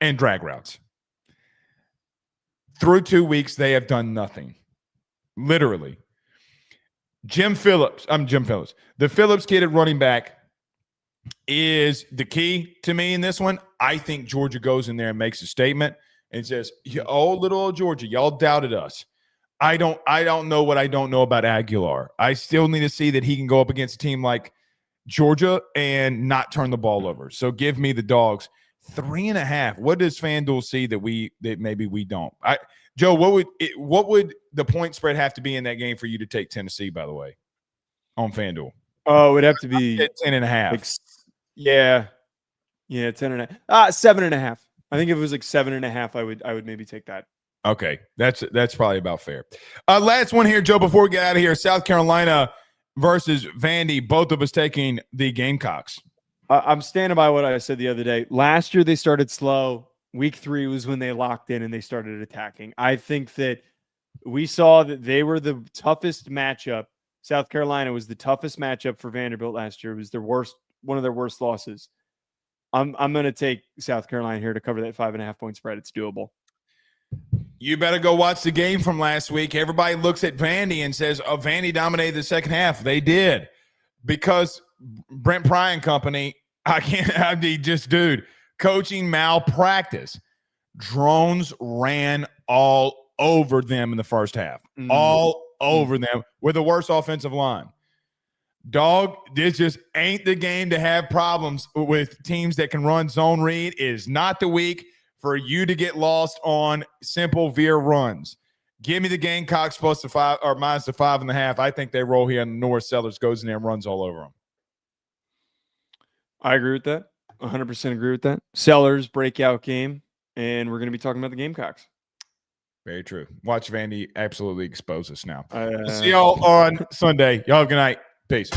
and drag routes through 2 weeks, they have done nothing. Literally. Jim Phillips. The Phillips kid at running back is the key to me in this one. I think Georgia goes in there and makes a statement and says, "Oh, little old Georgia, y'all doubted us. I don't know what I don't know about Aguilar. I still need to see that he can go up against a team like Georgia and not turn the ball over. So give me the Dogs. 3.5. What does FanDuel see that maybe we don't? Joe, what would the point spread have to be in that game for you to take Tennessee, by the way, on FanDuel? Oh, it would have to be 10.5. Yeah, 10.5. 7.5. I think if it was like 7.5, I would maybe take that. Okay, that's probably about fair. Last one here, Joe, before we get out of here. South Carolina versus Vandy. Both of us taking the Gamecocks. I'm standing by what I said the other day. Last year they started slow. Week 3 was when they locked in and they started attacking. I think that we saw that they were the toughest matchup. South Carolina was the toughest matchup for Vanderbilt last year. It was one of their worst losses. I'm going to take South Carolina here to cover that 5.5-point spread. It's doable. You better go watch the game from last week. Everybody looks at Vandy and says, "Oh, Vandy dominated the second half." They did, because Brent Pry and company. Dude. Coaching malpractice. Drones ran all over them in the first half. All over them with the worst offensive line. Dog, this just ain't the game to have problems with teams that can run zone read. It is not the week for you to get lost on simple veer runs. Give me the Gamecocks plus the 5 or minus the 5.5. I think they roll here, and Norris Sellers goes in there and runs all over them. I agree with that. 100% agree with that. Sellers breakout game, and we're going to be talking about the Gamecocks. Very true. Watch Vandy absolutely expose us now. See y'all on Sunday. Y'all have a good night. Peace.